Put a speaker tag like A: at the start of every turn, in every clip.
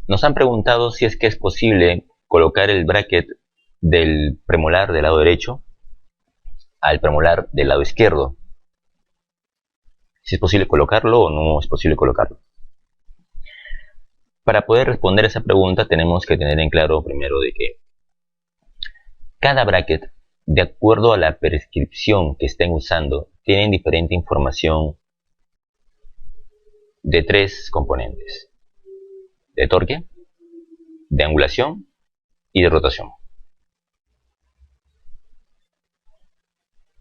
A: Nos han preguntado si es que es posible colocar el bracket del premolar del lado derecho al premolar del lado izquierdo. Si es posible colocarlo o no es posible colocarlo. Para poder responder a esa pregunta tenemos que tener en claro primero de que cada bracket, de acuerdo a la prescripción que estén usando, tienen diferente información de tres componentes: de torque, de angulación y de rotación.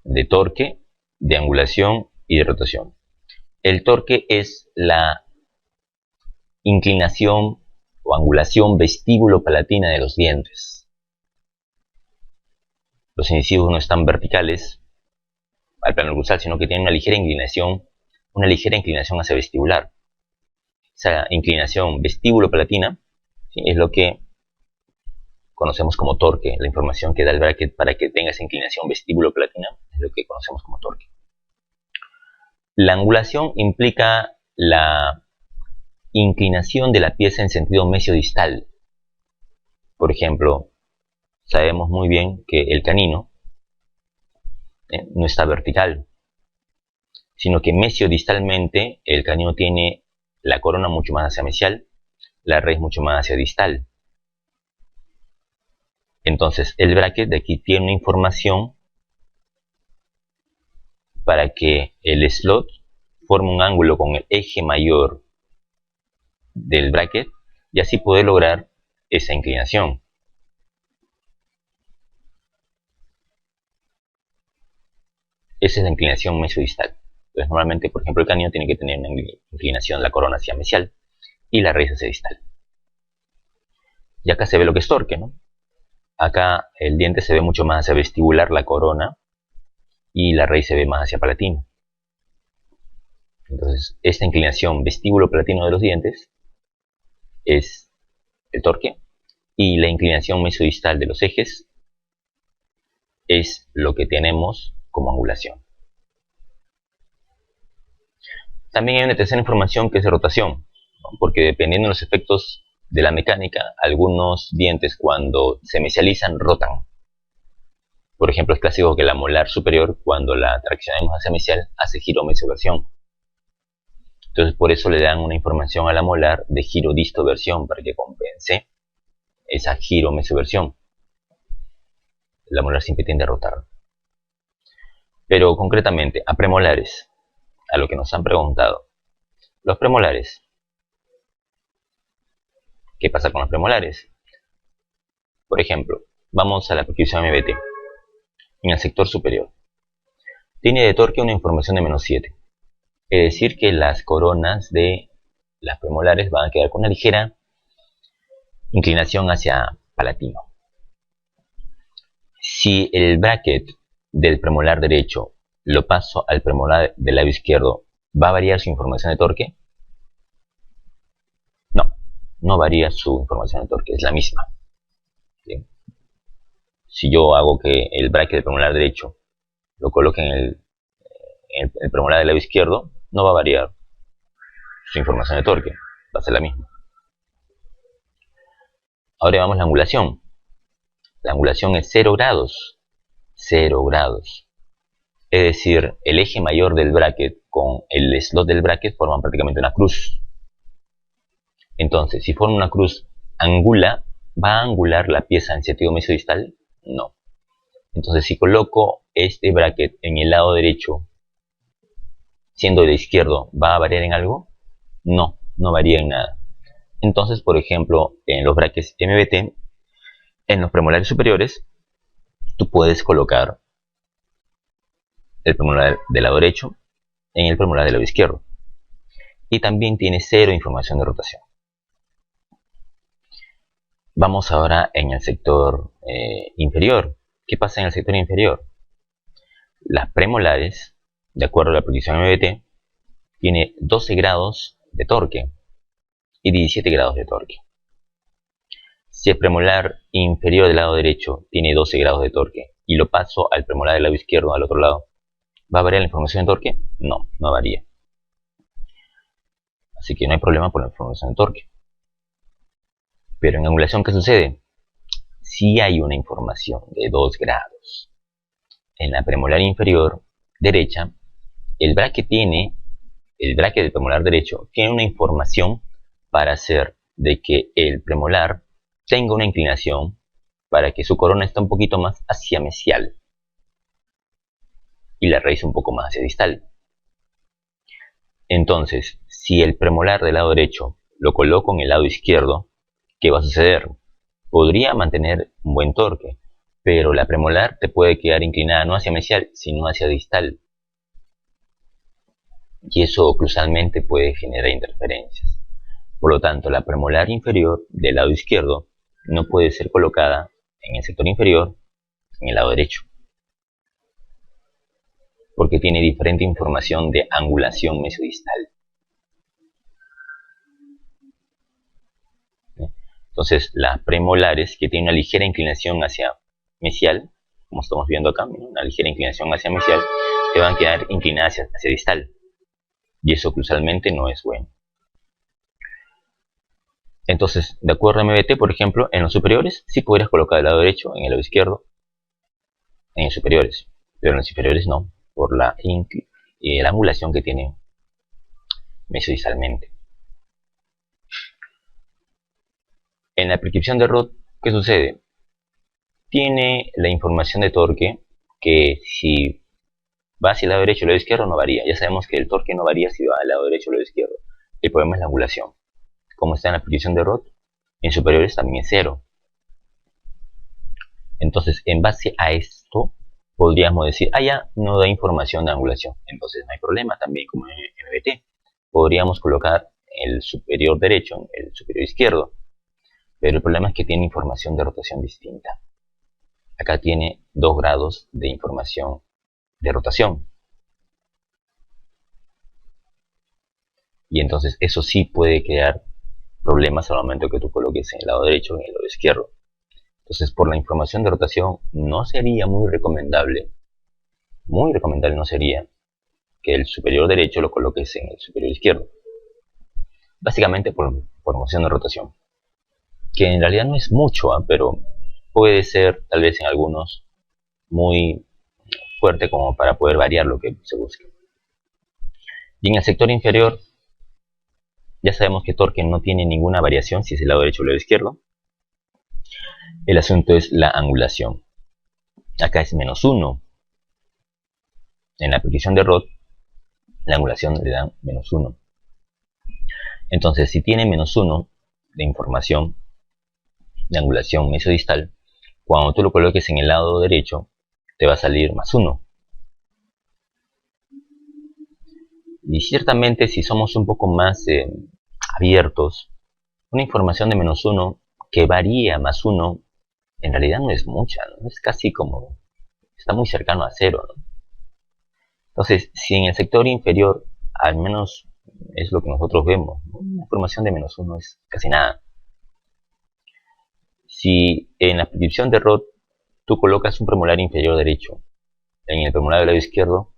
A: De torque, de angulación y de rotación. El torque es la inclinación o angulación vestíbulo-palatina de los dientes. Los incisivos no están verticales al plano dorsal, sino que tienen una ligera inclinación hacia vestibular. Esa inclinación vestíbulo-palatina, ¿sí?, es lo que conocemos como torque. La información que da el bracket para que tenga esa inclinación vestíbulo-palatina es lo que conocemos como torque. La angulación implica la inclinación de la pieza en sentido mesiodistal. Por ejemplo, sabemos muy bien que el canino no está vertical, sino que mesiodistalmente el canino tiene la corona mucho más hacia mesial, la raíz mucho más hacia distal. Entonces el bracket de aquí tiene una información para que el slot forme un ángulo con el eje mayor del bracket y así poder lograr esa inclinación. Esa es la inclinación mesiodistal. Entonces normalmente, por ejemplo, el canino tiene que tener una inclinación la corona hacia mesial y la raíz hacia distal. Y acá se ve lo que es torque, ¿no? Acá el diente se ve mucho más hacia vestibular, la corona, y la raíz se ve más hacia palatino. Entonces, esta inclinación vestíbulo-palatino de los dientes es el torque, y la inclinación mesiodistal de los ejes es lo que tenemos como angulación. También hay una tercera información que es de rotación, ¿no? Porque dependiendo de los efectos de la mecánica, algunos dientes cuando se mesializan rotan. Por ejemplo, es clásico que la molar superior, cuando la traccionemos hacia mesial, hace giro-mesioversión. Entonces por eso le dan una información a la molar de giro-distoversión para que compense esa giro-mesioversión. La molar siempre tiende a rotar. Pero concretamente, a premolares, a lo que nos han preguntado. Los premolares. ¿Qué pasa con los premolares? Por ejemplo, vamos a la prescripción MBT. En el sector superior. Tiene de torque una información de -7. Es decir, que las coronas de las premolares van a quedar con una ligera inclinación hacia palatino. Si el bracket del premolar derecho lo paso al premolar del labio izquierdo, ¿va a variar su información de torque? No, no varía su información de torque, es la misma. ¿Sí? Si yo hago que el bracket del premolar derecho lo coloque en el premolar del labio izquierdo, no va a variar su información de torque, va a ser la misma. Ahora vamos a la angulación. La angulación es 0 grados. 0 grados. Es decir, el eje mayor del bracket con el slot del bracket forman prácticamente una cruz. Entonces, si forma una cruz, ¿angula? ¿Va a angular la pieza en sentido mesiodistal? No. Entonces, si coloco este bracket en el lado derecho, siendo de izquierdo, ¿va a variar en algo? No, no varía en nada. Entonces, por ejemplo, en los brackets MBT, en los premolares superiores, tú puedes colocar el premolar del lado derecho en el premolar del lado izquierdo. Y también tiene 0 información de rotación. Vamos ahora en el sector inferior. ¿Qué pasa en el sector inferior? Las premolares, de acuerdo a la prescripción MBT, tiene 12 grados de torque y 17 grados de torque. Si el premolar inferior del lado derecho tiene 12 grados de torque y lo paso al premolar del lado izquierdo, al otro lado, ¿va a variar la información de torque? No, no varía. Así que no hay problema por la información de torque. Pero en angulación, ¿qué sucede? Sí hay una información de 2 grados. En la premolar inferior derecha, el bracket del premolar derecho tiene una información para hacer de que el premolar tenga una inclinación para que su corona esté un poquito más hacia mesial y la raíz un poco más hacia distal. Entonces, si el premolar del lado derecho lo coloco en el lado izquierdo, ¿qué va a suceder? Podría mantener un buen torque, pero la premolar te puede quedar inclinada no hacia mesial, sino hacia distal. Y eso oclusalmente puede generar interferencias. Por lo tanto, la premolar inferior del lado izquierdo no puede ser colocada en el sector inferior en el lado derecho, porque tiene diferente información de angulación mesodistal. Entonces, las premolares que tienen una ligera inclinación hacia mesial, como estamos viendo acá, una ligera inclinación hacia mesial, te van a quedar inclinadas hacia distal. Y eso oclusalmente no es bueno. Entonces, de acuerdo a MBT, por ejemplo, en los superiores sí podrías colocar el lado derecho en el lado izquierdo, en los superiores, pero en los inferiores no, por la angulación que tiene mesodistalmente. En la prescripción de Roth, ¿qué sucede? Tiene la información de torque que si va hacia el lado derecho o el lado izquierdo no varía. Ya sabemos que el torque no varía si va al lado derecho o al lado izquierdo. El problema es la angulación. Como está en la prescripción de Roth, en superiores también es 0. Entonces, en base a esto, podríamos decir, ya no da información de angulación. Entonces no hay problema también, como en MBT. Podríamos colocar el superior derecho, el superior izquierdo. Pero el problema es que tiene información de rotación distinta. Acá tiene 2 grados de información de rotación. Y entonces eso sí puede crear problemas al momento que tú coloques en el lado derecho o en el lado izquierdo. Entonces, por la información de rotación, no sería muy recomendable no sería que el superior derecho lo coloques en el superior izquierdo. Básicamente por moción de rotación. Que en realidad no es mucho, pero puede ser tal vez en algunos muy fuerte como para poder variar lo que se busque. Y en el sector inferior, ya sabemos que torque no tiene ninguna variación si es el lado derecho o el lado izquierdo. El asunto es la angulación. Acá es -1. En la prescripción de Roth, la angulación le da -1. Entonces, si tiene -1 de información de angulación mesodistal, cuando tú lo coloques en el lado derecho, te va a salir +1. Y ciertamente, si somos un poco más abiertos, una información de -1 que varía +1, en realidad no es mucha, ¿no? Es casi como, está muy cercano a 0, ¿no? Entonces, si en el sector inferior, al menos es lo que nosotros vemos, ¿no? Una información de -1 es casi nada. Si en la prescripción de Roth tú colocas un premolar inferior derecho en el premolar del lado izquierdo,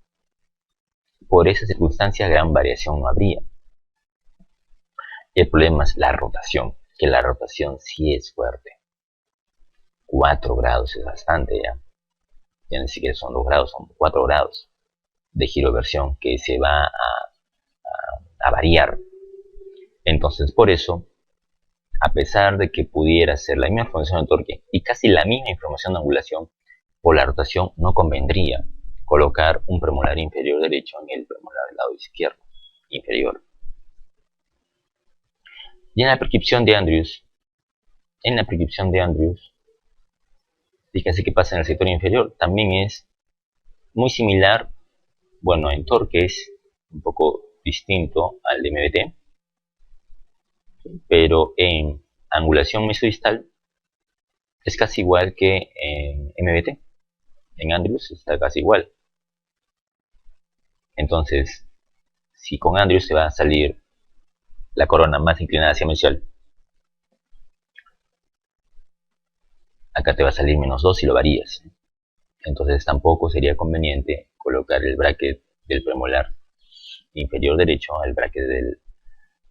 A: por esa circunstancia gran variación no habría. El problema es la rotación, que la rotación sí es fuerte. 4 grados es bastante ya. Ya ni siquiera son 2 grados, son 4 grados de giroversión que se va a variar. Entonces, por eso, a pesar de que pudiera ser la misma información de torque y casi la misma información de angulación, por la rotación no convendría colocar un premolar inferior derecho en el premolar del lado izquierdo inferior. Y en la prescripción de Andrews, fíjense qué pasa en el sector inferior, también es muy similar, bueno, en torque es un poco distinto al de MBT, pero en angulación mesodistal es casi igual que en MBT. En Andrews está casi igual. Entonces, si con Andrews se va a salir la corona más inclinada hacia mesial, acá te va a salir -2 si lo varías. Entonces tampoco sería conveniente colocar el bracket del premolar inferior derecho al bracket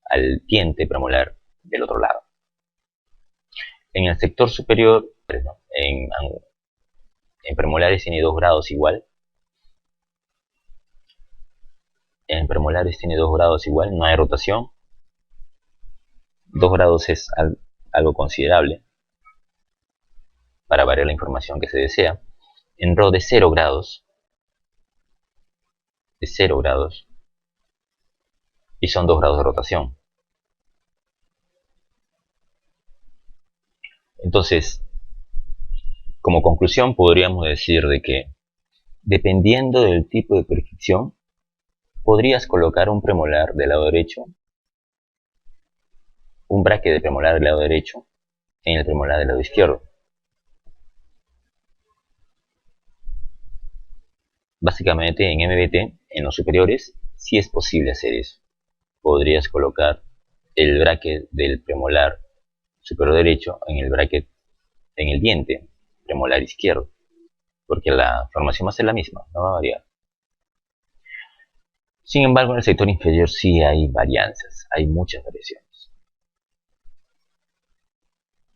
A: al diente premolar del otro lado. En el sector superior, perdón, en premolares tiene 2 grados igual. En premolares tiene 2 grados igual, no hay rotación. 2 grados es algo considerable para variar la información que se desea. En RO de 0 grados, y son 2 grados de rotación. Entonces, como conclusión podríamos decir de que, dependiendo del tipo de purificación, podrías colocar un premolar del lado derecho, un bracket de premolar del lado derecho, en el premolar del lado izquierdo. Básicamente en MBT, en los superiores, sí es posible hacer eso. Podrías colocar el bracket del premolar superior derecho en el bracket, en el diente premolar izquierdo, porque la formación va a ser la misma, no va a variar. Sin embargo, en el sector inferior sí hay varianzas, hay muchas variaciones,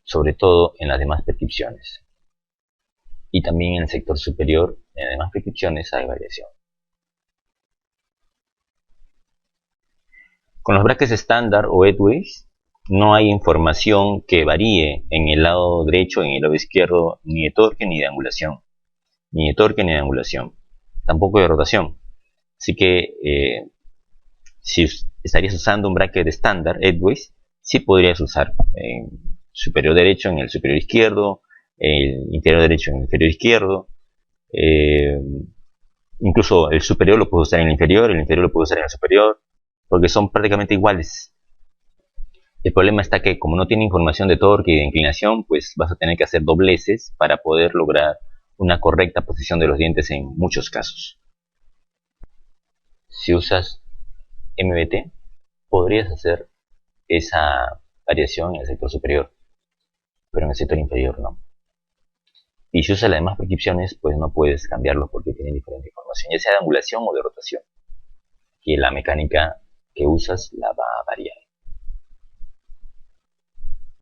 A: sobre todo en las demás prescripciones. Y también en el sector superior, en las demás prescripciones hay variación. Con los brackets estándar o Edgeways no hay información que varíe en el lado derecho, en el lado izquierdo, ni de torque ni de angulación. Tampoco de rotación. Así que si estarías usando un bracket estándar, Edgeways, sí podrías usar superior derecho en el superior izquierdo, el interior derecho en el inferior izquierdo, incluso el superior lo puedes usar en el inferior lo puedes usar en el superior, porque son prácticamente iguales. El problema está que como no tiene información de torque y de inclinación, pues vas a tener que hacer dobleces para poder lograr una correcta posición de los dientes en muchos casos. Si usas MBT, podrías hacer esa variación en el sector superior, pero en el sector inferior no. Y si usas las demás prescripciones, pues no puedes cambiarlo porque tienen diferente información, ya sea de angulación o de rotación, que la mecánica que usas la va a variar.